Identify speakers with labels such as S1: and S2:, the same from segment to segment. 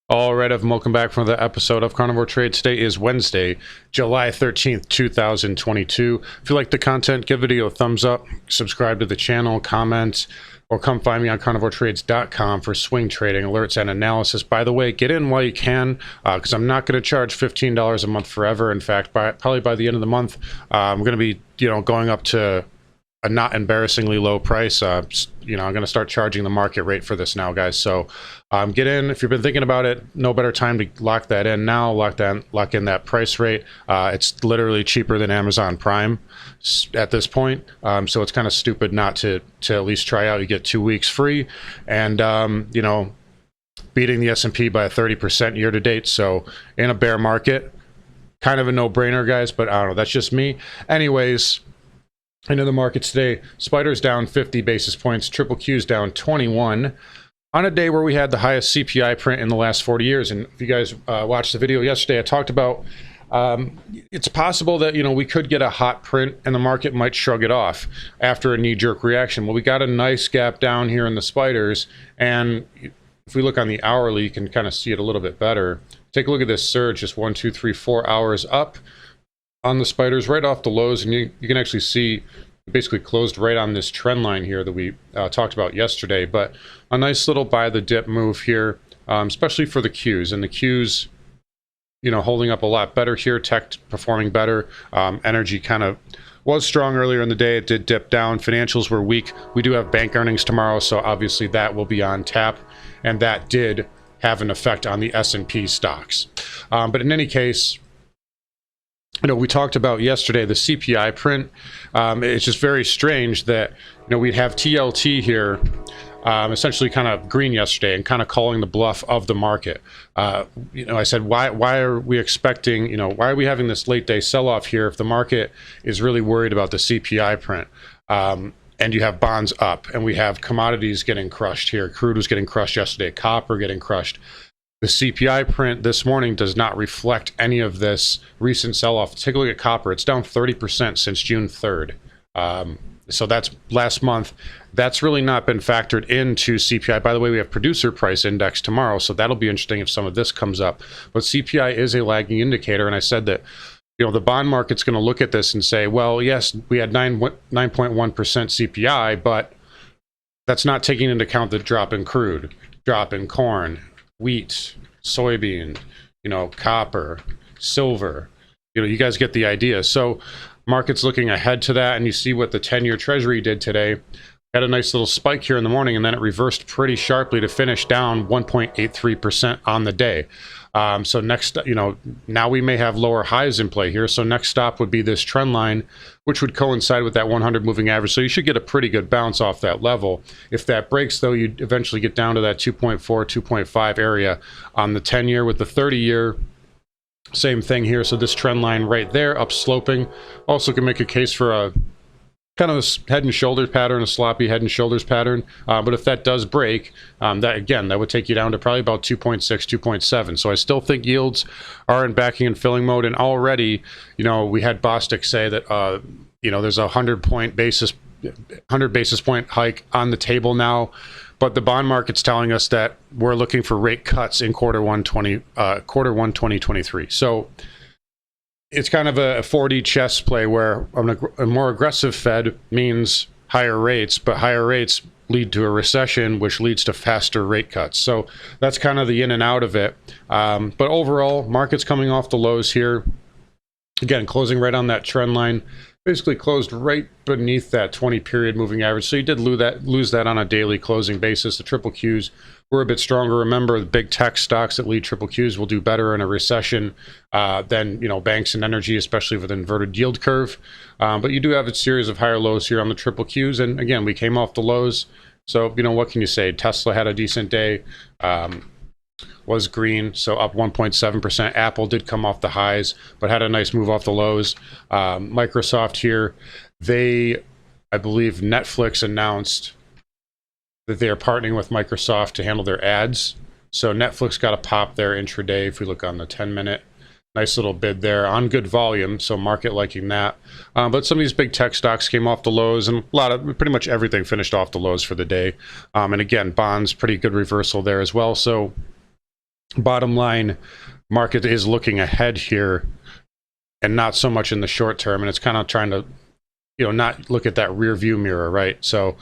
S1: All right, welcome back for another episode of Carnivore Trade. Today is Wednesday, July 13th, 2022. If you like the content, give the video a thumbs up, subscribe to the channel, comment, or come find me on carnivoretrades.com for swing trading, alerts, and analysis. By the way, get in while you can, because I'm not going to charge $15 a month forever. In fact, probably by the end of the month, I'm going to be, going up to a not embarrassingly low price. I'm going to start charging the market rate for this now, guys. So get in. If you've been thinking about it, no better time to lock that in now. Lock in that price rate. It's literally cheaper than Amazon Prime at this point. So it's kind of stupid not to at least try out. You get 2 weeks free, and beating the S&P by 30% year to date. So in a bear market, kind of a no-brainer, guys. But I don't know. That's just me. Anyways. Into the markets today, Spiders down 50 basis points, triple Q's down 21 on a day where we had the highest CPI print in the last 40 years. And if you guys watched the video yesterday, I talked about it's possible that we could get a hot print and the market might shrug it off after a knee-jerk reaction. Well, we got a nice gap down here in the Spiders, and if we look on the hourly, you can kind of see it a little bit better. Take a look at this surge, just 1, 2, 3, 4 hours up on the Spiders right off the lows, and you can actually see basically closed right on this trend line here that we talked about yesterday. But a nice little buy the dip move here, especially for the Qs, and the Qs holding up a lot better here. Tech performing better. Energy kind of was strong earlier in the day. It did dip down. Financials were weak. We do have bank earnings tomorrow, so obviously that will be on tap, and that did have an effect on the S&P stocks. But in any case, we talked about yesterday the CPI print. It's just very strange that we'd have TLT here, essentially kind of green yesterday and kind of calling the bluff of the market. I said, why are we expecting? Why are we having this late day sell-off here if the market is really worried about the CPI print? And you have bonds up, and we have commodities getting crushed here. Crude was getting crushed yesterday. Copper getting crushed. The CPI print this morning does not reflect any of this recent sell-off. Take a look at copper. It's down 30% since June 3rd. So that's last month. That's really not been factored into CPI. By the way, we have producer price index tomorrow, so that'll be interesting if some of this comes up. But CPI is a lagging indicator, and I said that the bond market's going to look at this and say, well, yes, we had 9.1% CPI, but that's not taking into account the drop in crude, drop in corn, wheat, soybean, copper, silver. You guys get the idea. So market's looking ahead to that, and you see what the 10-year Treasury did today. Had a nice little spike here in the morning, and then it reversed pretty sharply to finish down 1.83% on the day. So next, now we may have lower highs in play here. So next stop would be this trend line, which would coincide with that 100 moving average. So you should get a pretty good bounce off that level. If that breaks, though, you eventually get down to that 2.4, 2.5 area on the 10-year. With the 30-year, same thing here. So this trend line right there, up sloping, also can make a case for a kind of a head and shoulders pattern, a sloppy head and shoulders pattern. But if that does break, that would take you down to probably about 2.6, 2.7. So I still think yields are in backing and filling mode. And already, we had Bostic say that, there's a 100 basis point hike on the table now. But the bond market's telling us that we're looking for rate cuts in quarter one 2023. So it's kind of a 4D chess play where a more aggressive Fed means higher rates, but higher rates lead to a recession, which leads to faster rate cuts. So that's kind of the in and out of it. But overall, market's coming off the lows here. Again, closing right on that trend line. Basically closed right beneath that 20-period moving average. So you did lose that on a daily closing basis. The triple Qs were a bit stronger. Remember, the big tech stocks that lead triple Qs will do better in a recession than banks and energy, especially with an inverted yield curve. But you do have a series of higher lows here on the triple Qs. And again, we came off the lows. So what can you say? Tesla had a decent day. Was green, so up 1.7%. Apple did come off the highs, but had a nice move off the lows. Microsoft here, I believe Netflix announced that they are partnering with Microsoft to handle their ads. So Netflix got a pop there intraday. If we look on the 10-minute, nice little bid there on good volume, so market liking that. But some of these big tech stocks came off the lows, and pretty much everything finished off the lows for the day. And again, bonds, pretty good reversal there as well. So Bottom line, market is looking ahead here and not so much in the short term, and it's kind of trying to, not look at that rear view mirror, right? So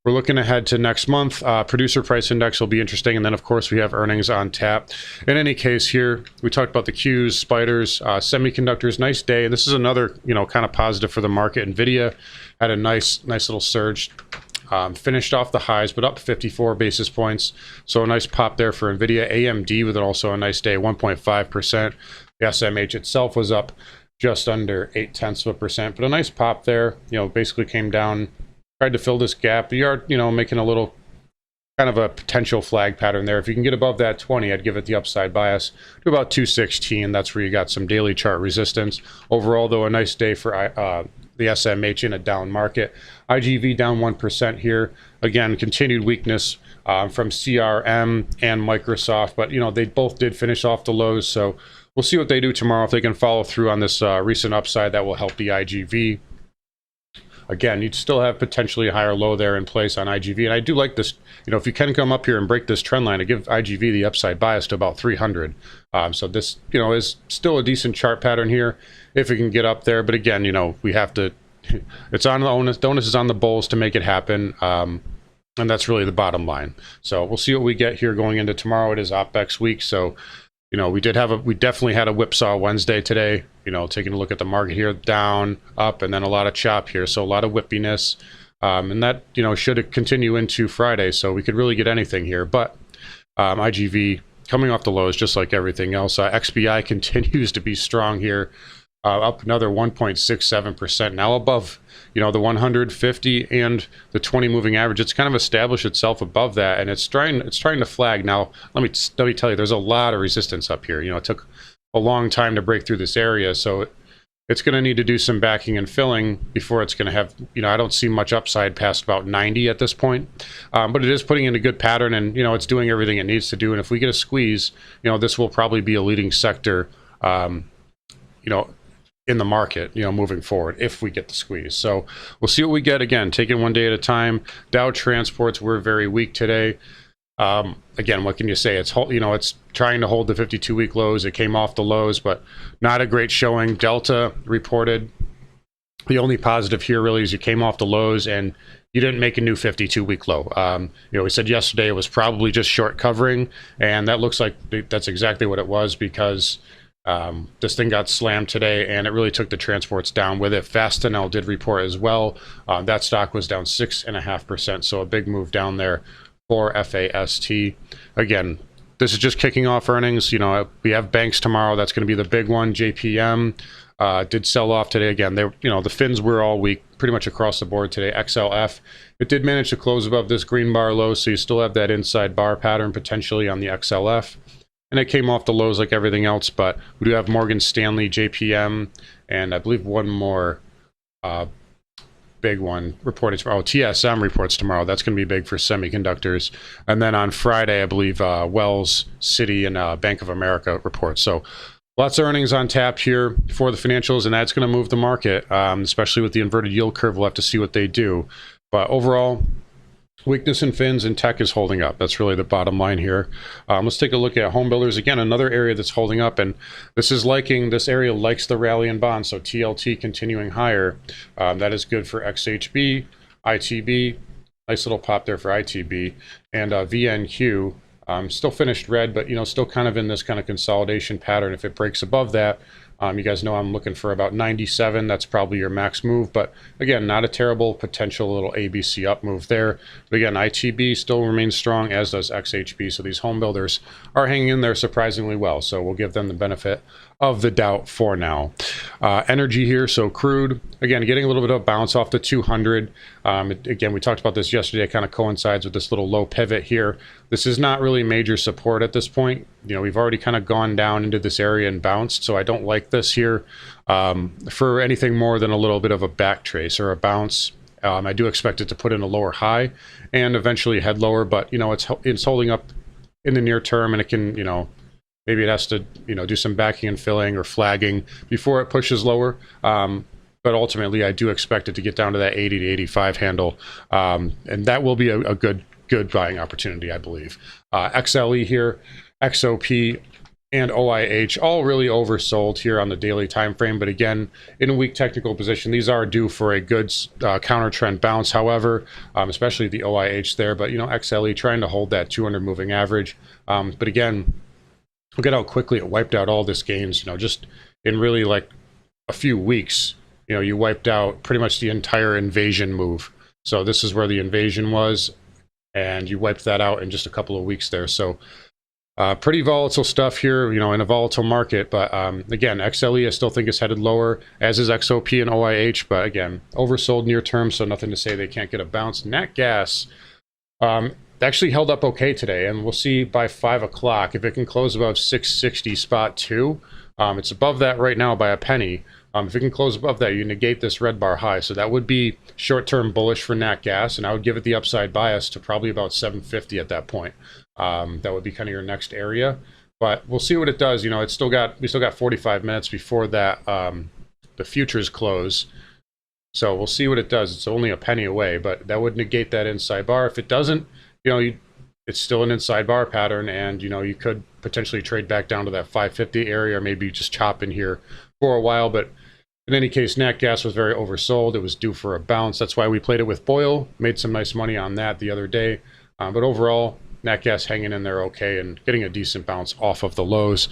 S1: we're looking ahead to next month. Producer price index will be interesting, and then of course we have earnings on tap. In any case, here we talked about the Qs, spiders, semiconductors. Nice day, and this is another kind of positive for the market. Nvidia had a nice little surge. Finished off the highs, but up 54 basis points. So a nice pop there for Nvidia. AMD with also a nice day, 1.5%. The SMH itself was up just under 0.8%, but a nice pop there. Basically came down, tried to fill this gap. You are, making a little kind of a potential flag pattern there. If you can get above that 20, I'd give it the upside bias to about 216. That's where you got some daily chart resistance. Overall, though, a nice day for the SMH in a down market. IGV down 1% here. Again, continued weakness from CRM and Microsoft, but they both did finish off the lows, so we'll see what they do tomorrow. If they can follow through on this recent upside, that will help the IGV. Again, you'd still have potentially a higher low there in place on IGV, and I do like this. If you can come up here and break this trend line, to give IGV the upside bias to about 300. So this, is still a decent chart pattern here if it can get up there. But again, we have to. It's on the onus. The onus is on the bulls to make it happen, and that's really the bottom line. So we'll see what we get here going into tomorrow. It is OPEX week, so. We definitely had a whipsaw Wednesday today, taking a look at the market here, down, up, and then a lot of chop here. So a lot of whippiness, and that, should continue into Friday. So we could really get anything here, but IGV coming off the lows, just like everything else. XBI continues to be strong here, up another 1.67%, now above, the 150 and the 20 moving average. It's kind of established itself above that, and it's trying to flag. Now, let me tell you, there's a lot of resistance up here. It took a long time to break through this area, so it's going to need to do some backing and filling before it's going to have, I don't see much upside past about 90 at this point, but it is putting in a good pattern, and it's doing everything it needs to do. And if we get a squeeze, this will probably be a leading sector, in the market, moving forward, if we get the squeeze. So we'll see what we get. Again, taking one day at a time. Dow Transports were very weak today. Again, what can you say? It's it's trying to hold the 52-week lows. It came off the lows, but not a great showing. Delta reported. The only positive here really is you came off the lows and you didn't make a new 52-week low. We said yesterday it was probably just short covering, and that looks like that's exactly what it was, because this thing got slammed today, and it really took the transports down with it. Fastenal did report as well. That stock was down 6.5%, so a big move down there for FAST. Again, this is just kicking off earnings. We have banks tomorrow. That's going to be the big one. JPM did sell off today. Again, the fins were all weak pretty much across the board today. XLF, it did manage to close above this green bar low, so you still have that inside bar pattern potentially on the XLF. And it came off the lows like everything else, but we do have Morgan Stanley, JPM, and I believe one more big one reporting tomorrow. TSM reports tomorrow. That's going to be big for semiconductors. And then on Friday, I believe Wells, Citi, and Bank of America reports. So lots of earnings on tap here for the financials, and that's going to move the market, especially with the inverted yield curve. We'll have to see what they do. But overall, weakness in fins and tech is holding up. That's really the bottom line here. Let's take a look at home builders. Again, another area that's holding up, and this area likes the rally in bonds. So TLT continuing higher. That is good for XHB, ITB. Nice little pop there for ITB, and VNQ. Still finished red, but still kind of in this kind of consolidation pattern. If it breaks above that, you guys know I'm looking for about 97. That's probably your max move, but again, not a terrible potential little ABC up move there. But again, ITB still remains strong, as does XHB. So these home builders are hanging in there surprisingly well. So we'll give them the benefit of the doubt for now. Energy here, so crude, again, getting a little bit of a bounce off the 200. Again, we talked about this yesterday. It kind of coincides with this little low pivot here. This is not really major support at this point. We've already kind of gone down into this area and bounced, so I don't like this here for anything more than a little bit of a back trace or a bounce. I do expect it to put in a lower high and eventually head lower, but it's holding up in the near term, and it can, maybe it has to, do some backing and filling or flagging before it pushes lower. But ultimately, I do expect it to get down to that 80 to 85 handle, and that will be a good buying opportunity, I believe. XLE here. XOP and OIH, all really oversold here on the daily time frame. But again, in a weak technical position, these are due for a good counter trend bounce. However, especially the OIH there, but XLE trying to hold that 200 moving average. But again, look at how quickly it wiped out all this gains. Just in really like a few weeks, you wiped out pretty much the entire invasion move. So this is where the invasion was, and you wiped that out in just a couple of weeks there. So pretty volatile stuff here, in a volatile market. But again, XLE I still think is headed lower, as is XOP and OIH. But again, oversold near term, so nothing to say they can't get a bounce. Nat gas actually held up okay today, and we'll see by 5 o'clock if it can close above 660 spot 2. It's above that right now by a penny. If it can close above that, you negate this red bar high. So that would be short-term bullish for nat gas, and I would give it the upside bias to probably about 750 at that point. That would be kind of your next area, but we'll see what it does. We still got 45 minutes before that the futures close, so we'll see what it does. It's only a penny away, but that would negate that inside bar. If it doesn't, it's still an inside bar pattern, and you could potentially trade back down to that 550 area, or maybe just chop in here for a while. But in any case, nat gas was very oversold. It was due for a bounce. That's why we played it with Boyle. Made some nice money on that the other day. But overall, nat gas hanging in there okay and getting a decent bounce off of the lows.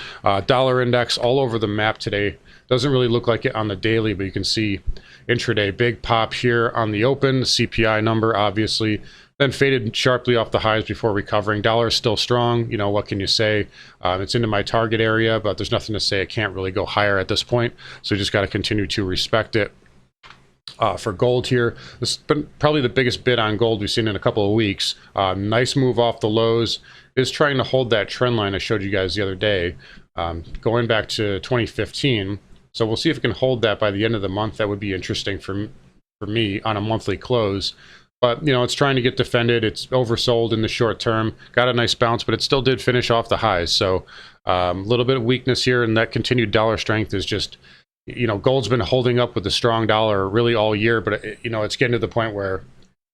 S1: Dollar index all over the map today. Doesn't really look like it on the daily, but you can see intraday big pop here on the open. The CPI number, obviously. Then faded sharply off the highs before recovering. Dollar is still strong. What can you say? It's into my target area, but there's nothing to say it can't really go higher at this point. So you just got to continue to respect it. For gold here, this has been probably the biggest bid on gold we've seen in a couple of weeks. Nice move off the lows. Is trying to hold that trend line I showed you guys the other day, going back to 2015. So we'll see if it can hold that by the end of the month. That would be interesting for me on a monthly close. But, it's trying to get defended. It's oversold in the short term. Got a nice bounce, but it still did finish off the highs. So a little bit of weakness here, and that continued dollar strength is just, gold's been holding up with the strong dollar really all year, but, it's getting to the point where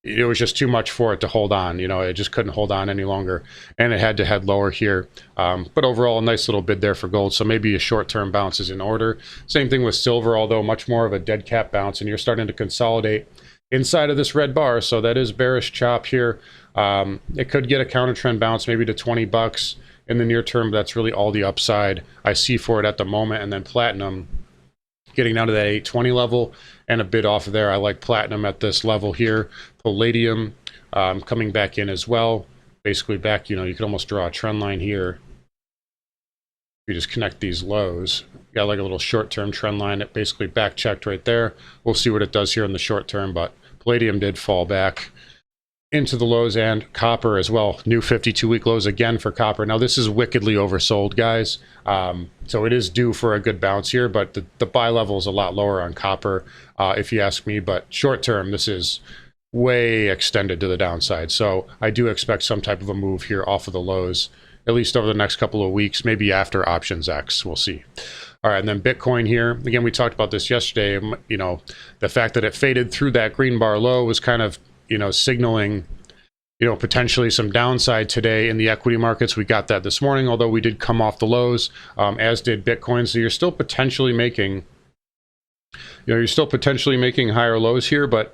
S1: it was just too much for it to hold on. It just couldn't hold on any longer, and it had to head lower here. But overall, a nice little bid there for gold, so maybe a short-term bounce is in order. Same thing with silver, although much more of a dead cat bounce, and you're starting to consolidate inside of this red bar, so that is bearish chop here. It could get a counter trend bounce maybe to 20 bucks in the near term, but that's really all the upside I see for it at the moment. And then platinum getting down to that 820 level and a bid off of there. I like platinum at this level here. Palladium coming back in as well, basically back, you could almost draw a trend line here. You just connect these lows. Got like a little short-term trend line that basically back checked right there. We'll see what it does here in the short term, but palladium did fall back into the lows, and copper as well. New 52-week lows again for copper. Now this is wickedly oversold, guys. So it is due for a good bounce here, but the buy level is a lot lower on copper, if you ask me. But short term, this is way extended to the downside. So I do expect some type of a move here off of the lows, at least over the next couple of weeks, maybe after options X. We'll see. All right, and then Bitcoin here. Again, we talked about this yesterday. The fact that it faded through that green bar low was kind of, signaling, potentially some downside today in the equity markets. We got that this morning, although we did come off the lows, as did Bitcoin. So you're still potentially making, higher lows here, but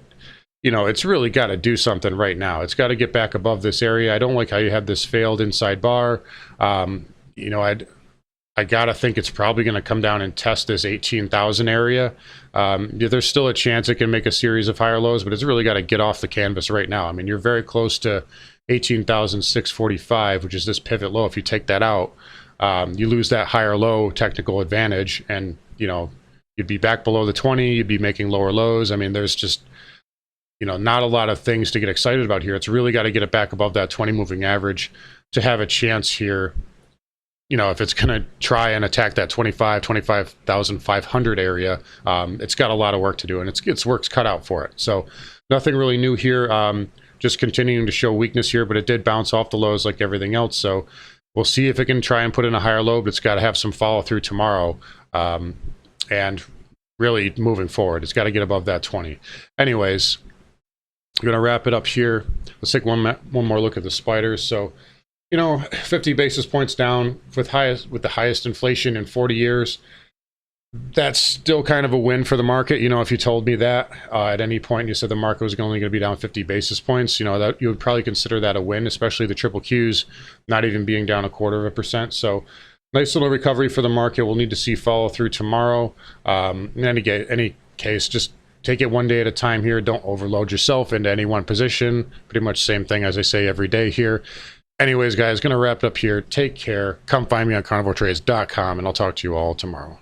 S1: it's really got to do something right now. It's got to get back above this area. I don't like how you have this failed inside bar. I got to think it's probably going to come down and test this 18,000 area. There's still a chance it can make a series of higher lows, but it's really got to get off the canvas right now. I mean, you're very close to 18,645, which is this pivot low. If you take that out, you lose that higher low technical advantage, and, you'd be back below the 20, you'd be making lower lows. I mean, there's just, not a lot of things to get excited about here. It's really got to get it back above that 20 moving average to have a chance here. If it's going to try and attack that 25,500 area, it's got a lot of work to do, and its work's cut out for it. So nothing really new here. Just continuing to show weakness here, but it did bounce off the lows like everything else. So we'll see if it can try and put in a higher low, but it's got to have some follow through tomorrow. And really moving forward, it's got to get above that 20. Anyways, I'm going to wrap it up here. Let's take one more look at the spiders. So you know, 50 basis points down with the highest inflation in 40 years. That's still kind of a win for the market. You know, if you told me that at any point, you said the market was only going to be down 50 basis points, you know, that you would probably consider that a win, especially the triple Qs not even being down 0.25%. So nice little recovery for the market. We'll need to see follow through tomorrow. In any case, just take it one day at a time here. Don't overload yourself into any one position. Pretty much same thing as I say every day here. Anyways, guys, going to wrap it up here. Take care. Come find me on carnivoretrades.com, and I'll talk to you all tomorrow.